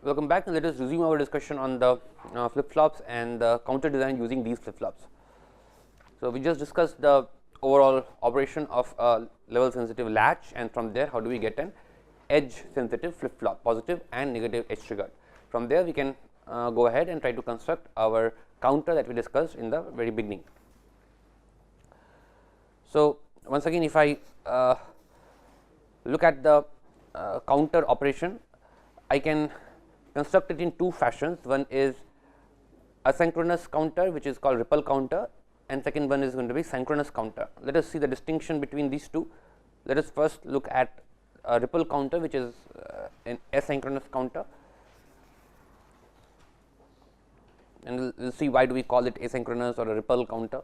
Welcome back, and let us resume our discussion on the flip-flops and the counter design using these flip-flops. So, we just discussed the overall operation of a level sensitive latch, and from there how do we get an edge sensitive flip-flop, positive and negative edge triggered. From there we can go ahead and try to construct our counter that we discussed in the very beginning. So, once again, if I look at the counter operation, I can construct it in two fashions. One is asynchronous counter, which is called ripple counter, and second one is going to be synchronous counter. Let us see the distinction between these two. Let us first look at a ripple counter, which is an asynchronous counter, and we will see why do we call it asynchronous or a ripple counter.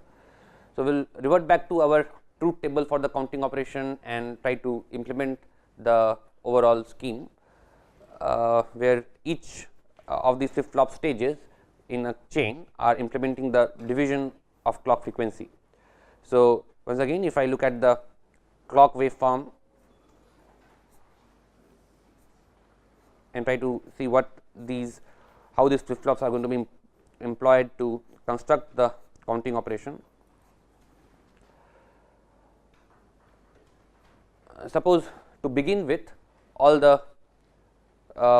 So, we will revert back to our truth table for the counting operation and try to implement the overall scheme, where each of these flip-flop stages in a chain are implementing the division of clock frequency. So, once again, if I look at the clock waveform and try to see how these flip-flops are going to be employed to construct the counting operation. Suppose to begin with, all the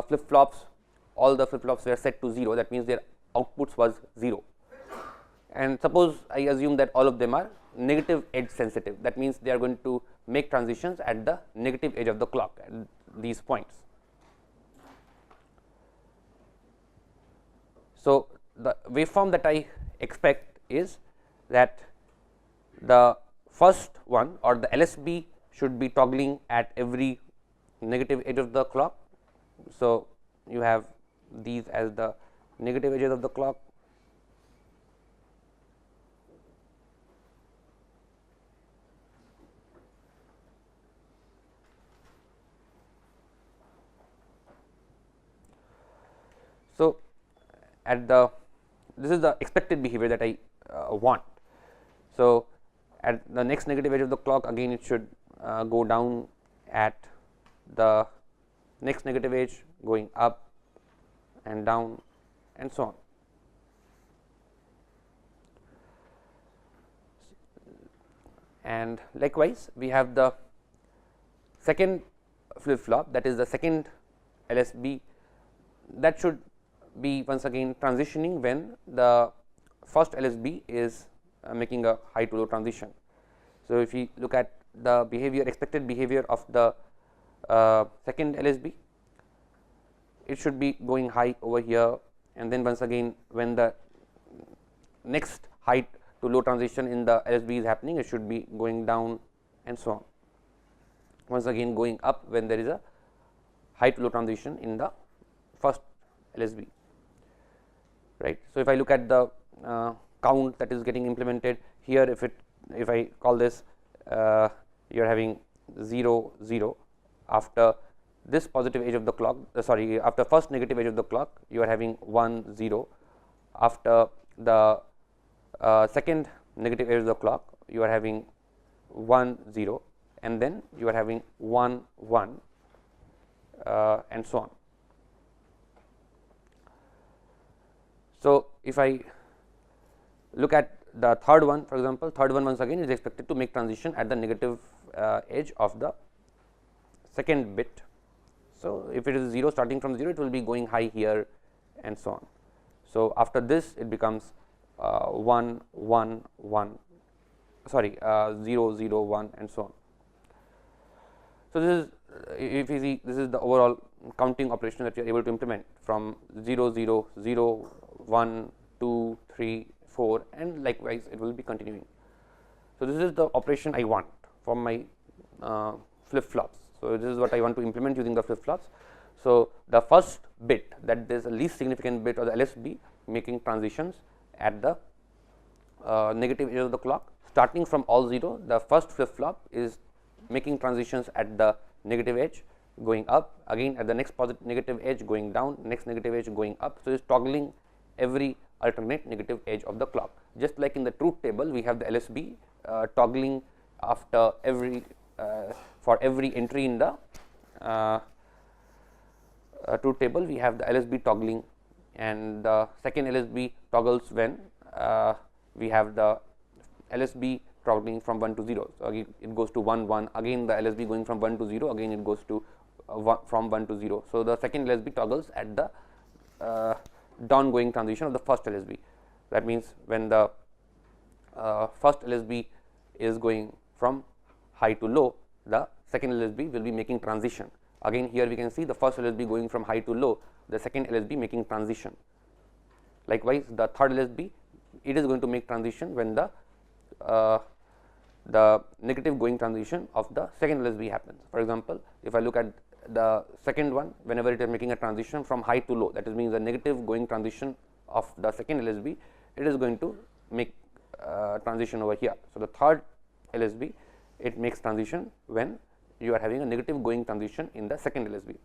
flip-flops were set to 0, that means their outputs was 0, and suppose I assume that all of them are negative edge sensitive, that means they are going to make transitions at the negative edge of the clock at these points. So, the waveform that I expect is that the first one, or the LSB, should be toggling at every negative edge of the clock. So, you have these as the negative edges of the clock, so this is the expected behavior that I want. So, at the next negative edge of the clock, again it should go down at the next negative edge, going up and down and so on. And likewise, we have the second flip-flop, that is the second LSB, that should be once again transitioning when the first LSB is making a high to low transition. So, if we look at the behavior, expected behavior of the second LSB, it should be going high over here, and then once again when the next high to low transition in the LSB is happening, it should be going down and so on, once again going up when there is a high to low transition in the first LSB, right. So, if I look at the count that is getting implemented here, if I call this, you are having 0 0 after this positive edge of the clock, after first negative edge of the clock, you are having 1 0, after the second negative edge of the clock, you are having 1 0, and then you are having 1 1 and so on. So, if I look at the third one, for example, third one once again is expected to make transition at the negative edge of the second bit. So, if it is 0 starting from 0, it will be going high here and so on. So, after this it becomes 1 1 1, 0 0 1 and so on. So, this is, if you see, this is the overall counting operation that you are able to implement from 0 0 0 1 2 3 4, and likewise it will be continuing. So, this is the operation I want for my flip-flops. So, this is what I want to implement using the flip-flops. So, the first bit, that is the least significant bit, or the LSB, making transitions at the negative edge of the clock, starting from all 0, the first flip-flop is making transitions at the negative edge, going up, again at the next positive negative edge, going down, next negative edge, going up. So, it is toggling every alternate negative edge of the clock. Just like in the truth table, we have the LSB toggling after every for every entry in the truth table, we have the LSB toggling, and the second LSB toggles when we have the LSB toggling from 1 to 0. So, again it goes to 1 1, again the LSB going from 1 to 0, again it goes to from 1 to 0. So, the second LSB toggles at the downgoing transition of the first LSB. That means, when the first LSB is going from high to low, the second LSB will be making transition. Again here we can see the first LSB going from high to low, the second LSB making transition. Likewise, the third LSB, it is going to make transition when the negative going transition of the second LSB happens. For example, if I look at the second one, whenever it is making a transition from high to low, that is means the negative going transition of the second LSB, it is going to make transition over here. So, the third LSB, it makes transition when you are having a negative going transition in the second LSB.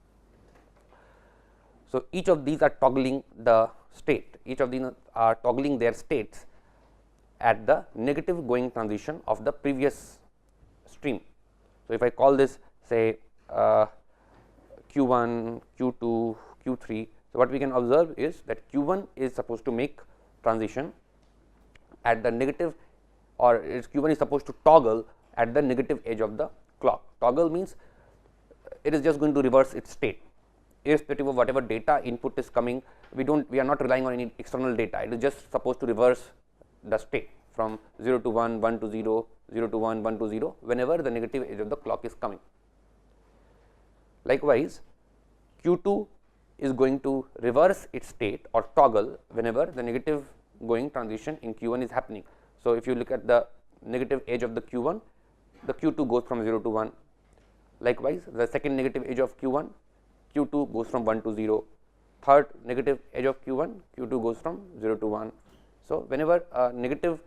So, each of these are toggling the state, each of these are toggling their states at the negative going transition of the previous stream. So, if I call this say Q1, Q2, Q3, so what we can observe is that Q1 is supposed to make transition at the negative, or Q1 is supposed to toggle at the negative edge of the clock. Toggle means it is just going to reverse its state irrespective of whatever data input is coming. We are not relying on any external data, it is just supposed to reverse the state from 0 to 1, 1 to 0, 0 to 1, 1 to 0 whenever the negative edge of the clock is coming. Likewise, Q2 is going to reverse its state or toggle whenever the negative going transition in Q1 is happening. So, if you look at the negative edge of the Q1, the Q2 goes from 0 to 1. Likewise, the second negative edge of Q1, Q2 goes from 1 to 0. Third negative edge of Q1, Q2 goes from 0 to 1. So, whenever a negative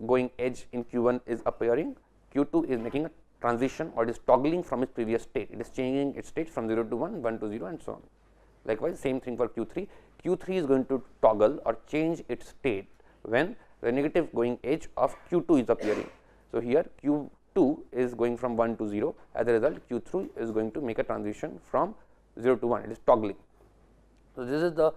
going edge in Q1 is appearing, Q2 is making a transition or it is toggling from its previous state. It is changing its state from 0 to 1, 1 to 0 and so on. Likewise, same thing for Q3. Q3 is going to toggle or change its state when the negative going edge of Q2 is appearing. So, here Q2 is going from 1 to 0, as a result Q3 is going to make a transition from 0 to 1, it is toggling. So, this is the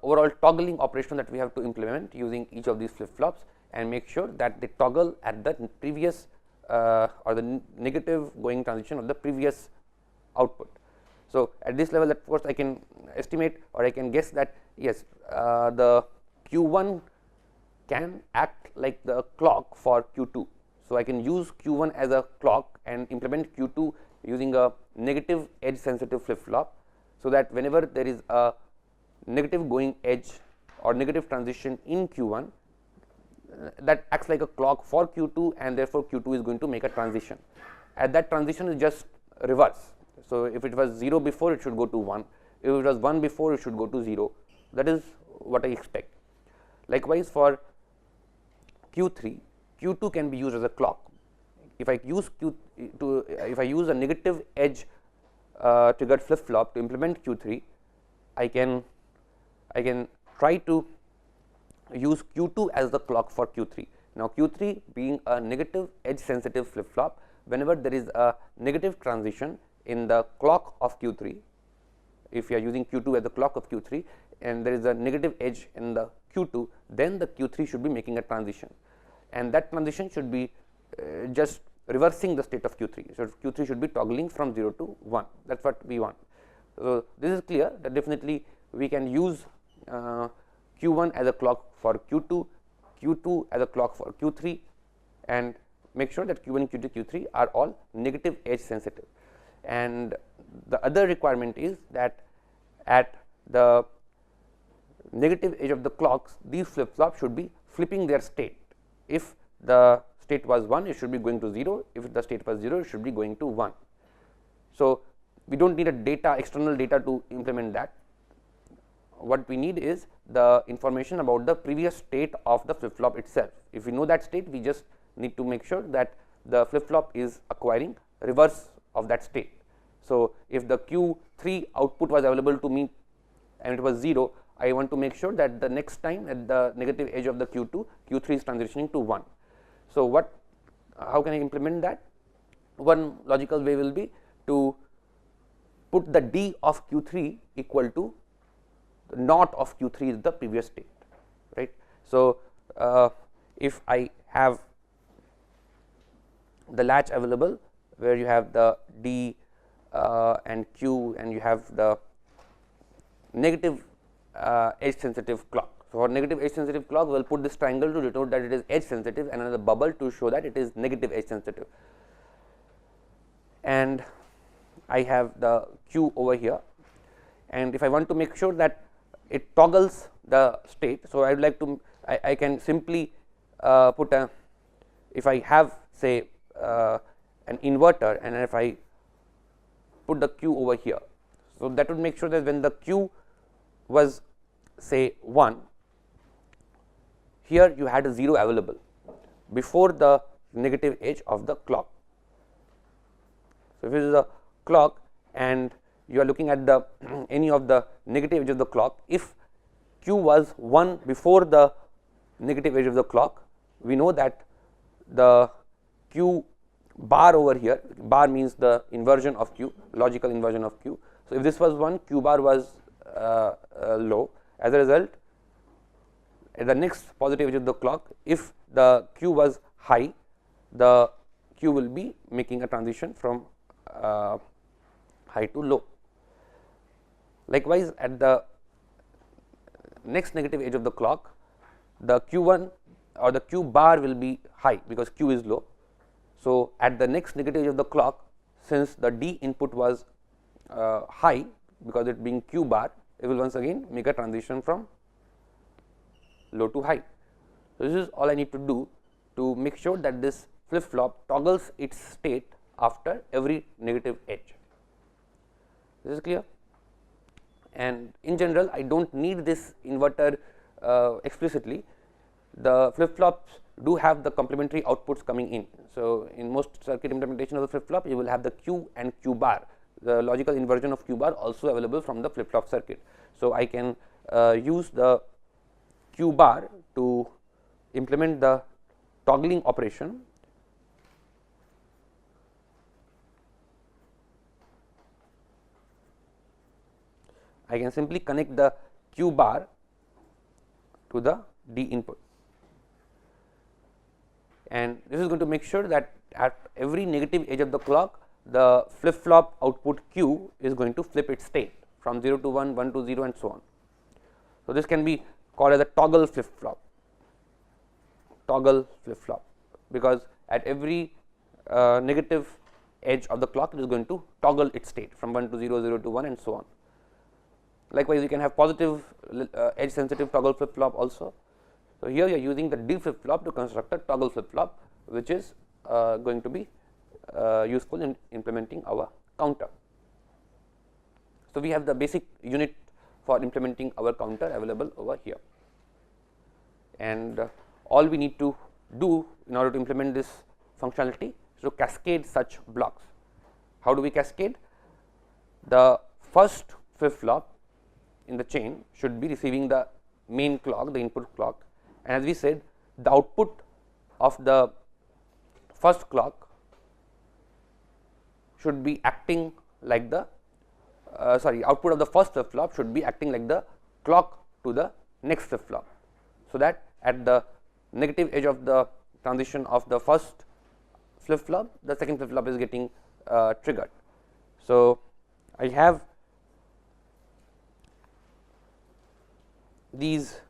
overall toggling operation that we have to implement using each of these flip flops and make sure that they toggle at the previous or the negative going transition of the previous output. So, at this level, of course, I can estimate or I can guess that yes, the Q1 can act like the clock for Q2. So, I can use Q1 as a clock and implement Q2 using a negative edge sensitive flip flop. So, that whenever there is a negative going edge or negative transition in Q1, that acts like a clock for Q2 and therefore, Q2 is going to make a transition. At that transition is just reverse. So, if it was 0 before, it should go to 1, if it was 1 before, it should go to 0, that is what I expect. Likewise, for Q3, Q2 can be used as a clock. If I use if I use a negative edge triggered flip flop to implement Q3, I can try to use Q2 as the clock for Q3. Now, Q3 being a negative edge sensitive flip flop, whenever there is a negative transition in the clock of Q3, if you are using Q2 as the clock of Q3 and there is a negative edge in the Q2, then the Q3 should be making a transition, and that transition should be just reversing the state of Q3. So, Q3 should be toggling from 0 to 1, that is what we want. So, this is clear that definitely we can use Q1 as a clock for Q2, Q2 as a clock for Q3, and make sure that Q1, Q2, Q3 are all negative edge sensitive. And the other requirement is that at the negative edge of the clocks, these flip flops should be flipping their state. If the state was 1, it should be going to 0. If the state was 0, it should be going to 1. So, we do not need a data, external data to implement that. What we need is the information about the previous state of the flip flop itself. If we know that state, we just need to make sure that the flip flop is acquiring reverse of that state. So, if the Q3 output was available to me and it was 0, I want to make sure that the next time at the negative edge of the Q2, Q3 is transitioning to 1. So, how can I implement that? One logical way will be to put the D of Q3 equal to the naught of Q3 is the previous state, right. So, if I have the latch available where you have the D and Q and you have the negative edge sensitive clock. So, for negative edge sensitive clock we will put this triangle to denote that it is edge sensitive and another bubble to show that it is negative edge sensitive, and I have the Q over here, and if I want to make sure that it toggles the state. So, I would like to I can simply put a, if I have say an inverter and if I put the Q over here. So, that would make sure that when the Q was say 1, here you had a 0 available before the negative edge of the clock. So, if it is a clock and you are looking at the any of the negative edge of the clock, if Q was 1 before the negative edge of the clock, we know that the Q bar over here, bar means the inversion of Q, logical inversion of Q. So, if this was 1, Q bar was low. As a result, at the next positive edge of the clock, if the Q was high, the Q will be making a transition from high to low. Likewise, at the next negative edge of the clock, the Q1 or the Q bar will be high because Q is low. So, at the next negative edge of the clock, since the D input was high because it being Q bar, it will once again make a transition from low to high. So, this is all I need to do to make sure that this flip flop toggles its state after every negative edge. This is clear, and in general I do not need this inverter explicitly. The flip flops do have the complementary outputs coming in. So, in most circuit implementation of the flip flop, you will have the Q and Q bar, the logical inversion of Q bar also available from the flip flop circuit. So, I can use the Q bar to implement the toggling operation. I can simply connect the Q bar to the D input, and this is going to make sure that at every negative edge of the clock, the flip flop output Q is going to flip its state from 0 to 1, 1 to 0 and so on. So, this can be called as a toggle flip flop, because at every negative edge of the clock it is going to toggle its state from 1 to 0, 0 to 1 and so on. Likewise, you can have positive edge sensitive toggle flip flop also. So, here you are using the D flip flop to construct a toggle flip flop, which is going to be useful in implementing our counter. So, we have the basic unit for implementing our counter available over here, and all we need to do in order to implement this functionality is to cascade such blocks. How do we cascade? The first flip flop in the chain should be receiving the main clock, the input clock, and as we said, the output of the first clock should be acting like the output of the first flip flop should be acting like the clock to the next flip flop. So, that at the negative edge of the transition of the first flip flop, the second flip flop is getting triggered. So, I have these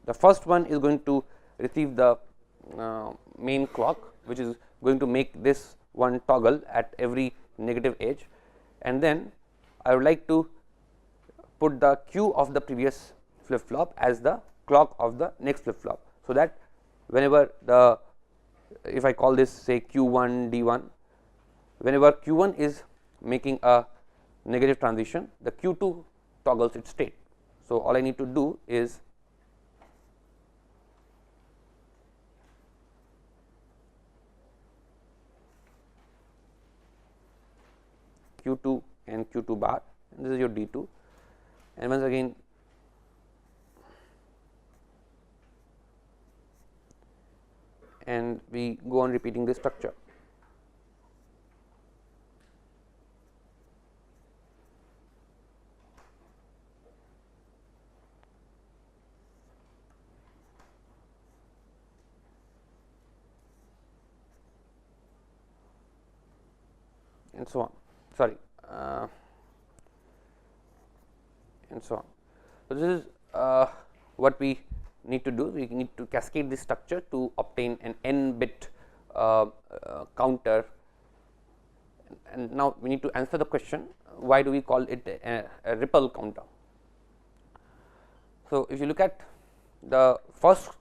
the first one is going to receive the main clock, which is going to make this one toggle at every negative edge, and then I would like to put the Q of the previous flip flop as the clock of the next flip flop. So, that whenever the, if I call this say Q1 D1, whenever Q1 is making a negative transition, the Q2 toggles its state. So, all I need to do is Q2 and Q2 bar, and this is your D2, and once again and we go on repeating this structure. And so on, sorry, and so on. So, this is what we need to do. We need to cascade this structure to obtain an n bit counter, and now we need to answer the question, why do we call it a ripple counter. So, if you look at the first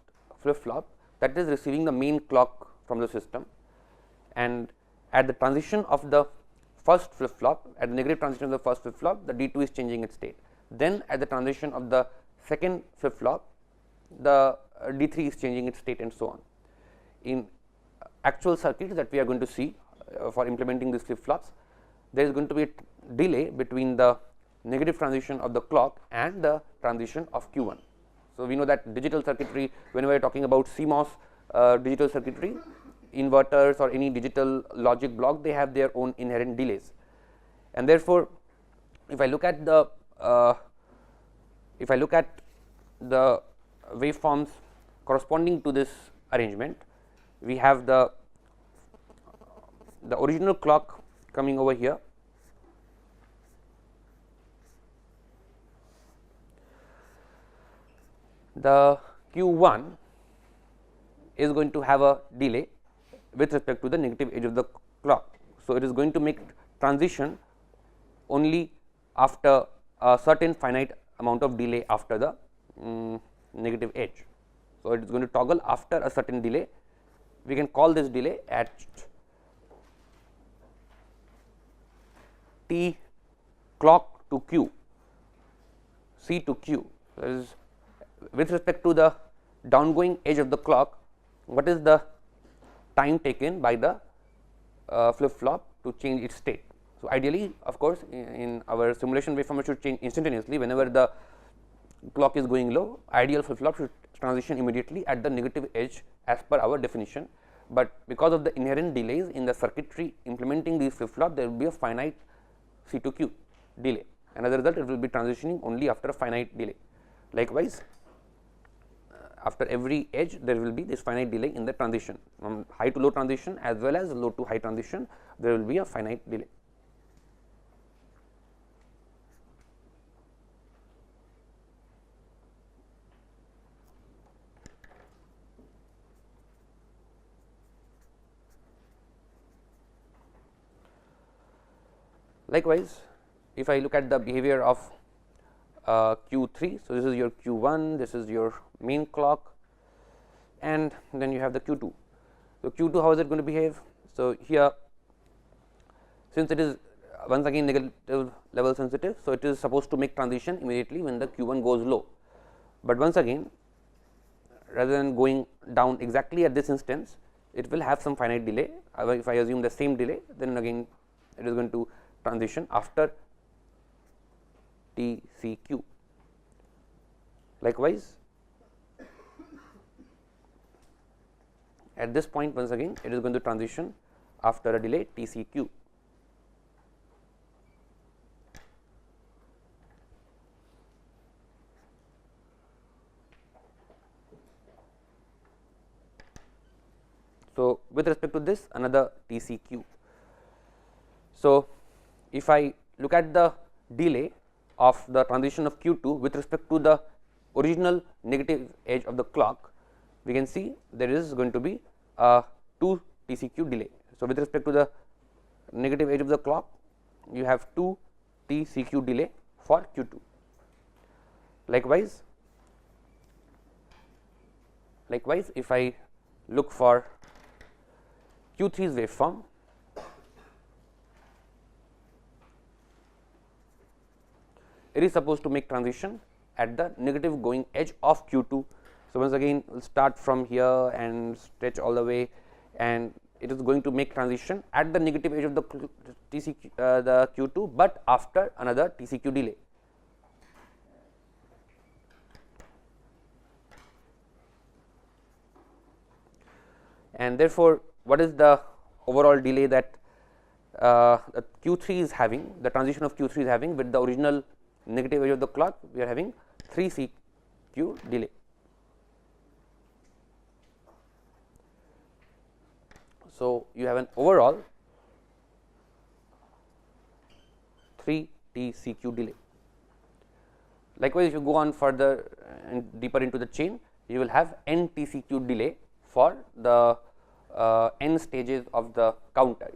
flip flop, that is receiving the main clock from the system, and at the transition of the first flip flop, at the negative transition of the first flip flop, the D2 is changing its state. Then at the transition of the second flip flop, the D3 is changing its state, and so on. In actual circuits that we are going to see for implementing these flip flops, there is going to be a delay between the negative transition of the clock and the transition of Q1. So, we know that digital circuitry, whenever we are talking about CMOS digital circuitry, inverters or any digital logic block, they have their own inherent delays, and therefore, if I look at the waveforms corresponding to this arrangement, we have the original clock coming over here, the Q1 is going to have a delay with respect to the negative edge of the clock. So, it is going to make transition only after a certain finite amount of delay after the negative edge. So, it is going to toggle after a certain delay. We can call this delay at T clock to Q, C to Q. So, is with respect to the downgoing edge of the clock, what is the time taken by the flip flop to change its state. So, ideally, of course, in our simulation waveform, it should change instantaneously whenever the clock is going low. Ideal flip flop should transition immediately at the negative edge as per our definition, but because of the inherent delays in the circuitry implementing these flip flop, there will be a finite C to Q delay, and as a result, it will be transitioning only after a finite delay. Likewise, after every edge, there will be this finite delay in the transition, from high to low transition as well as low to high transition, there will be a finite delay. Likewise, if I look at the behavior of Q3, so this is your Q1, this is your main clock, and then you have the Q2. So, Q2, how is it going to behave? So, here, since it is once again negative level sensitive, so it is supposed to make transition immediately when the Q1 goes low, but once again, rather than going down exactly at this instance, it will have some finite delay. If I assume the same delay, then again it is going to transition after TCQ. Likewise, at this point, once again it is going to transition after a delay TCQ. So, with respect to this, another TCQ. So, if I look at the delay of the transition of Q2 with respect to the original negative edge of the clock, we can see there is going to be a 2 TCQ delay. So, with respect to the negative edge of the clock, you have 2 TCQ delay for Q2. Likewise, if I look for Q3's waveform, it is supposed to make transition at the negative going edge of Q2. So, once again we will start from here and stretch all the way, and it is going to make transition at the negative edge of the TCQ, the Q2, but after another TCQ delay. and therefore, what is the overall delay that the Q3 is having, the transition of Q3 is having with the original negative edge of the clock, we are having 3 CQ delay. So, you have an overall 3 TCQ delay. Likewise, if you go on further and deeper into the chain, you will have n TCQ delay for the n stages of the counter,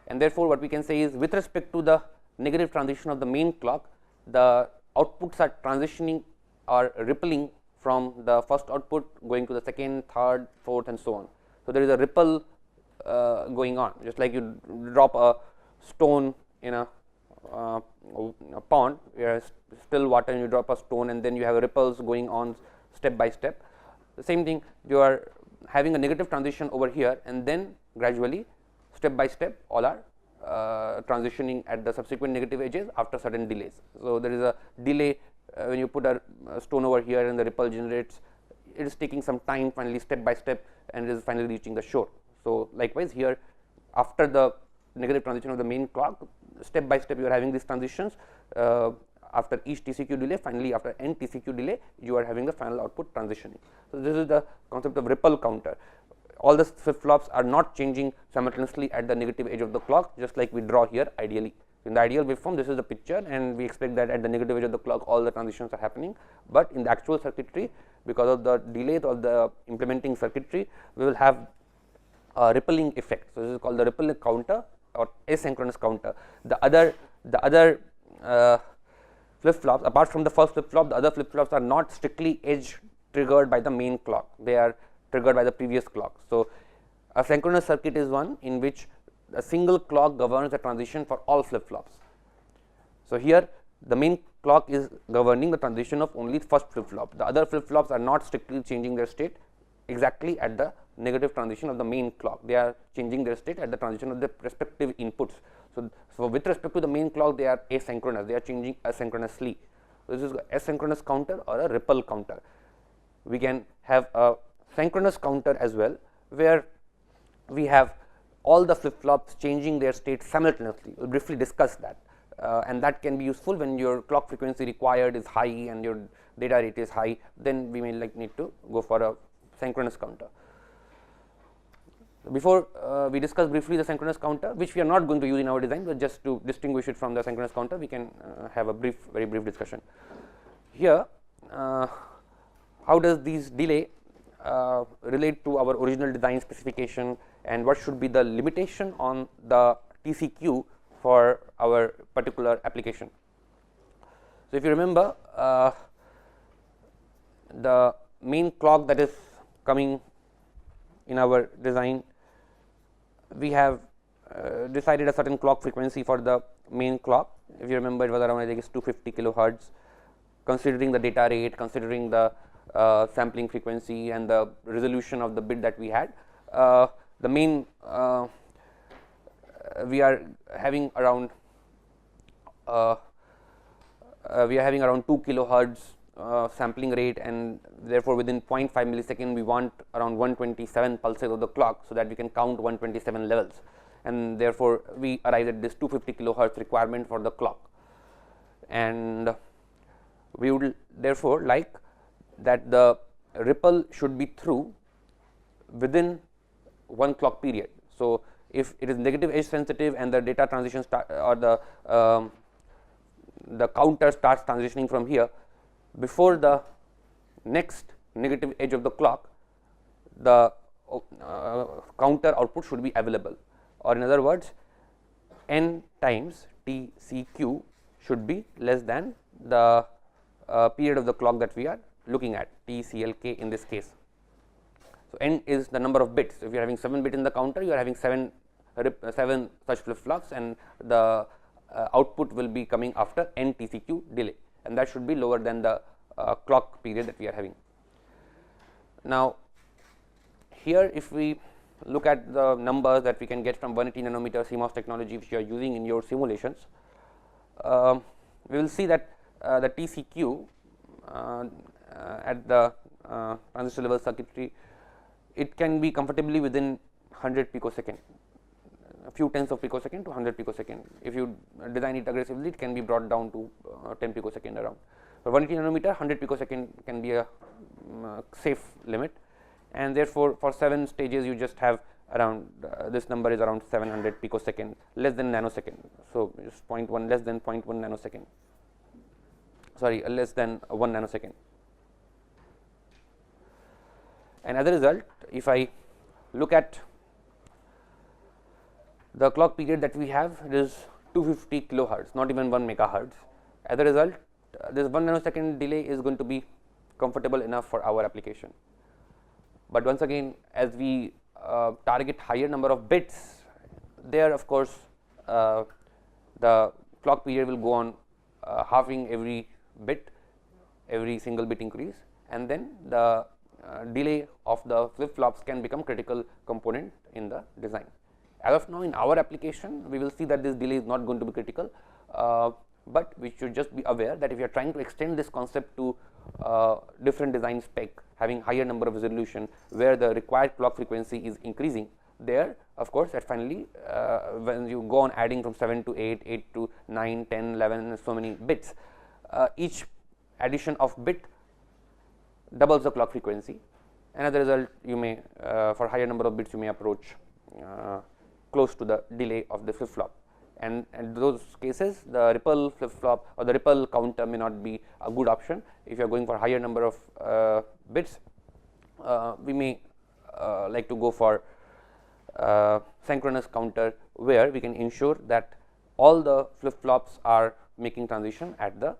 and therefore, what we can say is with respect to the negative transition of the main clock, the outputs are transitioning or rippling from the first output going to the second, third, fourth, and so on. So, there is a ripple going on, just like you drop a stone in a pond, where still water, and you drop a stone, and then you have ripples going on step by step. The same thing, you are having a negative transition over here, and then gradually step by step all are transitioning at the subsequent negative edges after certain delays. So, there is a delay when you put a stone over here and the ripple generates, it is taking some time, finally step by step, and it is finally reaching the shore. So, likewise here, after the negative transition of the main clock, step by step you are having these transitions after each TCQ delay, finally after n TCQ delay you are having the final output transitioning. So, this is the concept of ripple counter. All the flip flops are not changing simultaneously at the negative edge of the clock, just like we draw here ideally. In the ideal waveform, this is the picture, and we expect that at the negative edge of the clock all the transitions are happening, but in the actual circuitry, because of the delay of the implementing circuitry, we will have a rippling effect. So, this is called the ripple counter or asynchronous counter. The other flip flops, apart from the first flip flop, the other flip flops are not strictly edge triggered by the main clock, they are triggered by the previous clock. So, a synchronous circuit is one in which a single clock governs the transition for all flip flops. So, here the main clock is governing the transition of only first flip flop, the other flip flops are not strictly changing their state exactly at the negative transition of the main clock, they are changing their state at the transition of the respective inputs. So, with respect to the main clock, they are asynchronous, they are changing asynchronously. So, this is asynchronous counter or a ripple counter. We can have a synchronous counter as well, where we have all the flip flops changing their state simultaneously. We will briefly discuss that, and that can be useful when your clock frequency required is high and your data rate is high, then we may need to go for a synchronous counter. Before we discuss briefly the synchronous counter, which we are not going to use in our design, but just to distinguish it from the synchronous counter, we can have a very brief discussion. Here, how does these delay relate to our original design specification, and what should be the limitation on the TCQ for our particular application. So, if you remember, the main clock that is coming in our design, we have decided a certain clock frequency for the main clock. If you remember, it was around, I think, 250 kilohertz, considering the data rate, considering the sampling frequency and the resolution of the bit that we had. The main we are having around 2 kilohertz sampling rate, and therefore, within 0.5 millisecond we want around 127 pulses of the clock, so that we can count 127 levels, and therefore, we arrived at this 250 kilohertz requirement for the clock, and we would therefore like that the ripple should be through within one clock period. So, if it is negative edge sensitive and the data transition or the counter starts transitioning from here, before the next negative edge of the clock, the counter output should be available, or in other words, n times TCQ should be less than the period of the clock that we are looking at, TCLK in this case. So, n is the number of bits. If you are having 7 bit in the counter, you are having 7 such flip flops, and the output will be coming after n TCQ delay, and that should be lower than the clock period that we are having. Now, here if we look at the numbers that we can get from 180 nanometer CMOS technology, which you are using in your simulations, we will see that the TCQ at the transistor level circuitry it can be comfortably within 100 picosecond, a few tenths of picosecond to 100 picosecond. If you design it aggressively, it can be brought down to 10 picosecond around. For 180 nanometer, 100 picosecond can be a safe limit, and therefore, for 7 stages you just have around this number is around 700 picosecond, less than nanosecond. So, just 0.1 less than 0.1 nanosecond, sorry, less than 1 nanosecond. And as a result, if I look at the clock period that we have, it is 250 kilohertz, not even 1 megahertz. As a result, this 1 nanosecond delay is going to be comfortable enough for our application. But once again, as we target higher number of bits, there of course, the clock period will go on halving every bit, every single bit increase, and then the delay of the flip flops can become critical component in the design. As of now, in our application, we will see that this delay is not going to be critical, but we should just be aware that if you are trying to extend this concept to different design spec, having higher number of resolution, where the required clock frequency is increasing, there of course, at finally when you go on adding from 7 to 8, 8 to 9, 10, 11 and so many bits, each addition of bit doubles the clock frequency, and as a result you may for higher number of bits you may approach close to the delay of the flip flop, and in those cases the ripple flip flop or the ripple counter may not be a good option. If you are going for higher number of bits, we may like to go for synchronous counter, where we can ensure that all the flip flops are making transition at the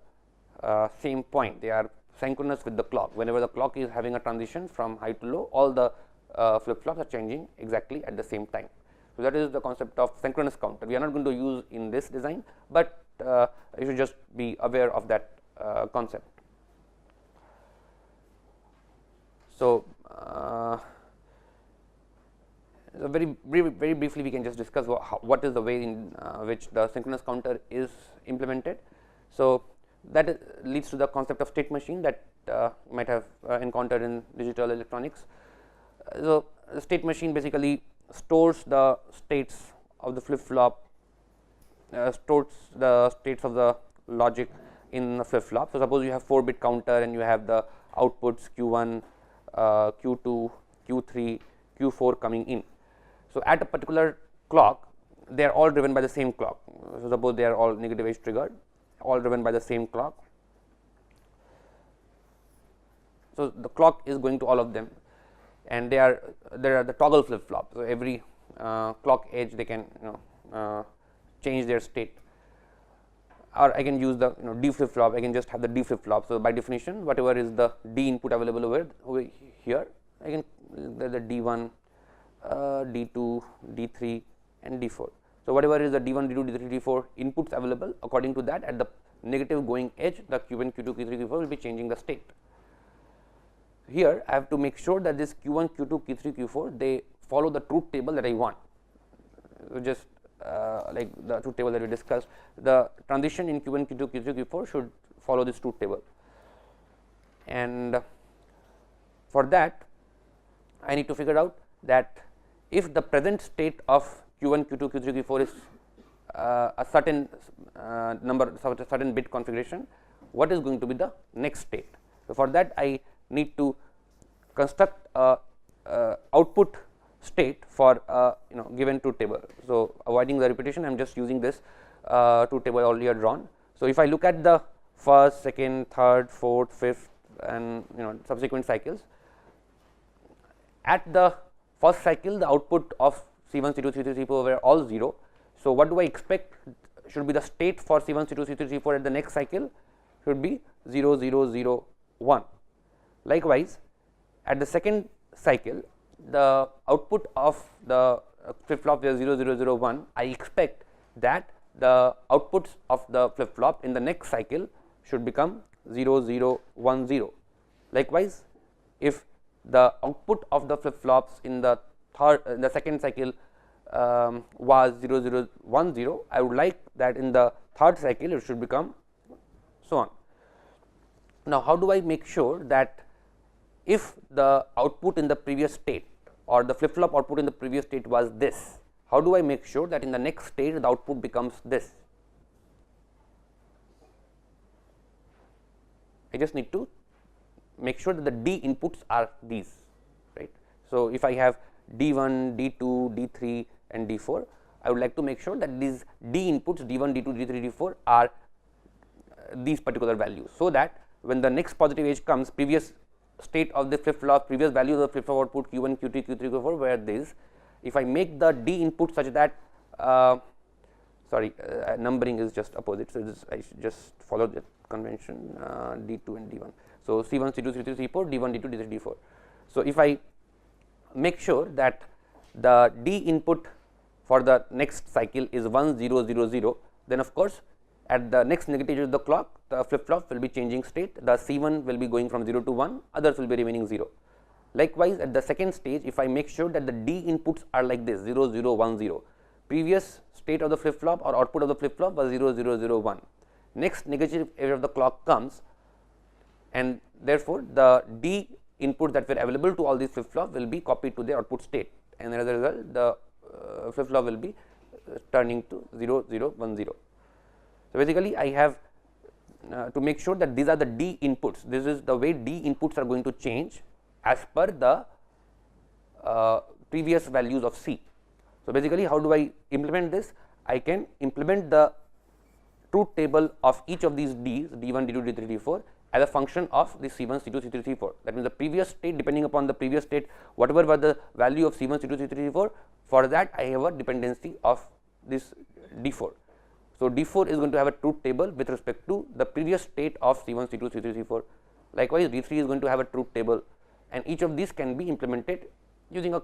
same point. They are synchronous with the clock. Whenever the clock is having a transition from high to low, all the flip flops are changing exactly at the same time. So, that is the concept of synchronous counter. We are not going to use in this design, but you should just be aware of that concept. So, very briefly we can just discuss what is the way in which the synchronous counter is implemented. So, that leads to the concept of state machine that you might have encountered in digital electronics. So, the state machine basically stores the states of the flip flop, stores the states of the logic in the flip flop. So, suppose you have 4 bit counter and you have the outputs Q1, Q2, Q3, Q4 coming in. So, at a particular clock, they are all driven by the same clock. So, suppose they are all negative edge triggered, all driven by the same clock. So, the clock is going to all of them, and there are the toggle flip flop. So, every clock edge they can change their state, or I can use the D flip flop. I can just have the D flip flop. So, by definition, whatever is the D input available over here, I can the D1, D2, D3 and D4. So, whatever is the D1, D2, D3, D4 inputs available, according to that at the negative going edge, the Q1, Q2, Q3, Q4 will be changing the state. Here I have to make sure that this Q1, Q2, Q3, Q4 they follow the truth table that I want. So, just like the truth table that we discussed, the transition in Q1, Q2, Q3, Q4 should follow this truth table, and for that I need to figure out that if the present state of Q1, Q2, Q3, Q4 is a certain number, certain bit configuration, what is going to be the next state. So, for that I need to construct a output state for given truth table. So, avoiding the repetition, I am just using this truth table earlier drawn. So, if I look at the first, second, third, fourth, fifth and subsequent cycles, at the first cycle the output of C1, C2, C3, C4 were all 0. So, what do I expect should be the state for C1, C2, C3, C4 at the next cycle should be 0, 0, 0, 1. Likewise, at the second cycle the output of the flip flop is 0, 0, 0, 1. I expect that the outputs of the flip flop in the next cycle should become 0, 0, 1, 0. Likewise, if the output of the flip flops in the second cycle was 0, 0, 1, 0, I would like that in the third cycle it should become so on. Now, how do I make sure that if the output in the previous state or the flip flop output in the previous state was this. How do I make sure that in the next stage the output becomes this? I just need to make sure that the D inputs are these, right. So, if I have D1, D2, D3 and D4, I would like to make sure that these D inputs D1, D2, D3, D4 are these particular values. So, that when the next positive edge comes, previous state of the flip flop, previous values of the flip flop output Q1, Q2, Q3, Q4 were these. If I make the D input such that numbering is just opposite. So, I should just follow that convention D2 and D1. So, C1, C2, C3, C4, D1, D2, D3, D4. So, if I make sure that the D input for the next cycle is 1 0 0 0, then of course, at the next negative edge of the clock, the flip flop will be changing state, the C1 will be going from 0 to 1, others will be remaining 0. Likewise, at the second stage, if I make sure that the D inputs are like this 0 0 1 0, previous state of the flip flop or output of the flip flop was 0 0 0 1, next negative edge of the clock comes, and therefore, the D inputs that were available to all these flip flop will be copied to the output state, and as a result the flip flop will be turning to 0 0 1 0. So, basically I have to make sure that these are the D inputs, this is the way D inputs are going to change as per the previous values of C. So, basically how do I implement this? I can implement the truth table of each of these D's, D1, D2, D3, D4 as a function of the C1, C2, C3, C4. That means, the previous state, depending upon the previous state, whatever was the value of C1, C2, C3, C4, for that I have a dependency of this D4. So, D4 is going to have a truth table with respect to the previous state of C1, C2, C3, C4. Likewise, D3 is going to have a truth table, and each of these can be implemented using a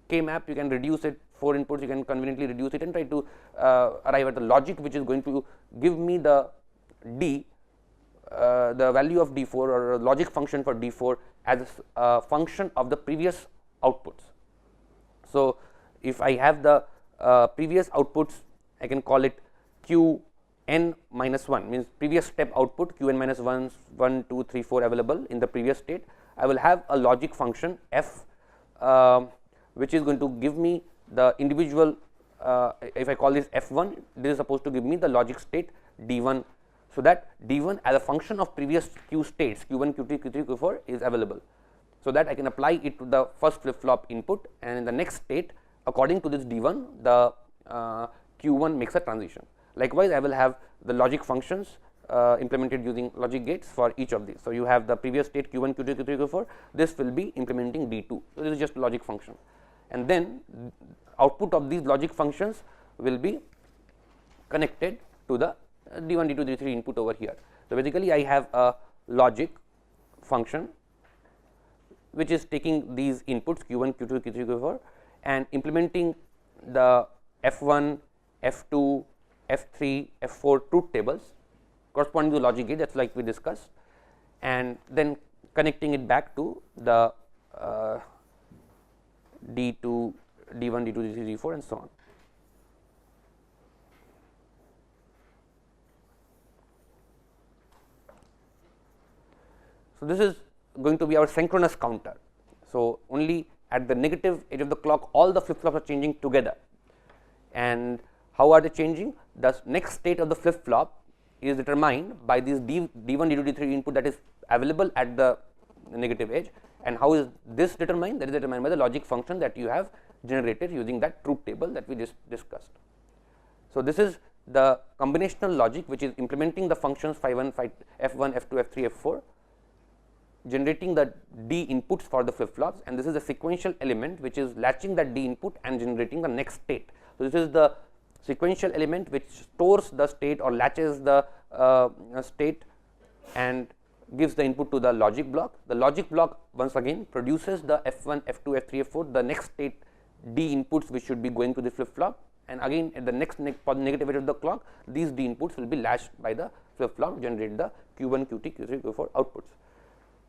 K map. You can reduce it, 4 inputs, you can conveniently reduce it and try to arrive at the logic which is going to give me the D, the value of D4 or a logic function for D4 as a function of the previous outputs. So, if I have the previous outputs, I can call it Q n minus 1, means previous step output Q n minus 1, 1, 2, 3, 4 available in the previous state. I will have a logic function f which is going to give me the individual, if I call this f1, this is supposed to give me the logic state d1. So, that d1 as a function of previous q states Q1, Q2, Q3, Q4 is available. So, that I can apply it to the first flip flop input, and in the next state according to this d1 the Q1 makes a transition. Likewise, I will have the logic functions implemented using logic gates for each of these. So, you have the previous state Q1, Q2, Q3, Q4, this will be implementing D2. So, this is just logic function, and then output of these logic functions will be connected to the D1, D2, D3 input over here. So, basically I have a logic function which is taking these inputs Q1, Q2, Q3, Q4 and implementing the F1, F2, F3, F4 truth tables corresponding to logic gate, that is like we discussed, and then connecting it back to the D2, D1, D2, D3, D4 and so on. So, this is going to be our synchronous counter. So, only at the negative edge of the clock all the flip flops are changing together, and how are they changing? The next state of the flip flop is determined by this D1, D2, D3 input that is available at the negative edge, and how is this determined? That is determined by the logic function that you have generated using that truth table that we just discussed. So, this is the combinational logic which is implementing the functions F1, F2, F3, F4, generating the D inputs for the flip flops, and this is the sequential element which is latching that D input and generating the next state. So, this is the sequential element which stores the state or latches the state and gives the input to the logic block. The logic block once again produces the F1, F2, F3, F4, the next state D inputs which should be going to the flip flop, and again at the next negative edge of the clock these D inputs will be latched by the flip flop to generate the Q1, Q2, Q3, Q4 outputs.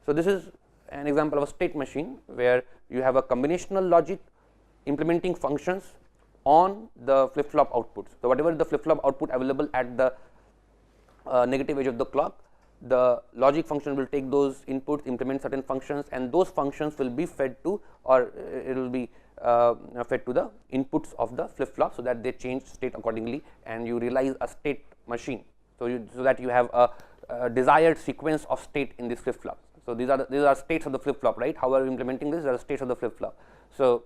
So, this is an example of a state machine where you have a combinational logic implementing functions on the flip flop outputs. So, whatever the flip flop output available at the negative edge of the clock, the logic function will take those inputs, implement certain functions, and those functions will be fed to, or it will be fed to the inputs of the flip flop, so that they change state accordingly and you realize a state machine. So, so that you have a desired sequence of state in this flip flop. So, these are states of the flip flop, right. How are we implementing this? These are states of the flip flop. So,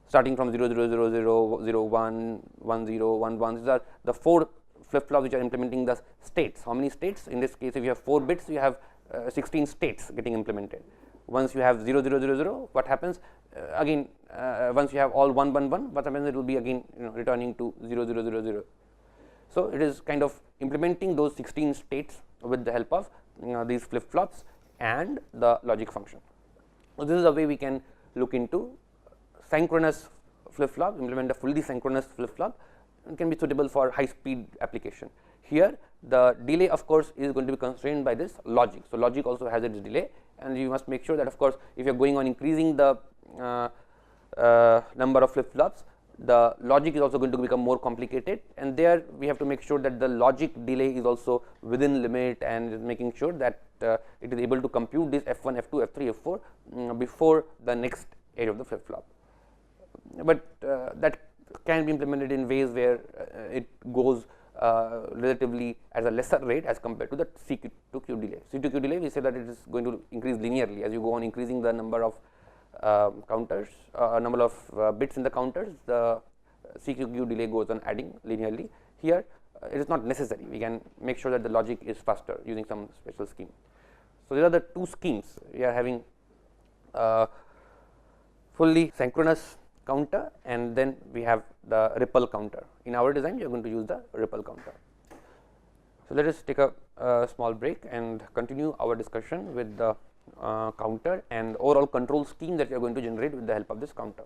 starting from 0 0 0 0 0 1 1 0 1 1, these are the 4 flip flops which are implementing the states. How many states? In this case, if you have 4 bits, you have 16 states getting implemented. Once you have 0 0 0 0, what happens? Again, once you have all 1 1 1, what happens? It will be again returning to 0 0 0 0. So, it is kind of implementing those 16 states with the help of these flip flops and the logic function. So, this is a way we can look into synchronous flip flop, implement a fully synchronous flip flop. It can be suitable for high speed application. Here the delay of course is going to be constrained by this logic. So, logic also has its delay, and you must make sure that of course, if you are going on increasing the number of flip flops, the logic is also going to become more complicated, and there we have to make sure that the logic delay is also within limit, and making sure that it is able to compute this F1, F2, F3, F4 before the next edge of the flip flop. But that can be implemented in ways where it goes relatively at a lesser rate as compared to the C to Q delay. C to Q delay, we say that it is going to increase linearly as you go on increasing the number of counters, number of bits in the counters, the C to Q delay goes on adding linearly. Here it is not necessary, we can make sure that the logic is faster using some special scheme. So, these are the two schemes. We are having fully synchronous counter, and then we have the ripple counter. In our design, we are going to use the ripple counter. So, let us take a small break and continue our discussion with the counter and overall control scheme that we are going to generate with the help of this counter.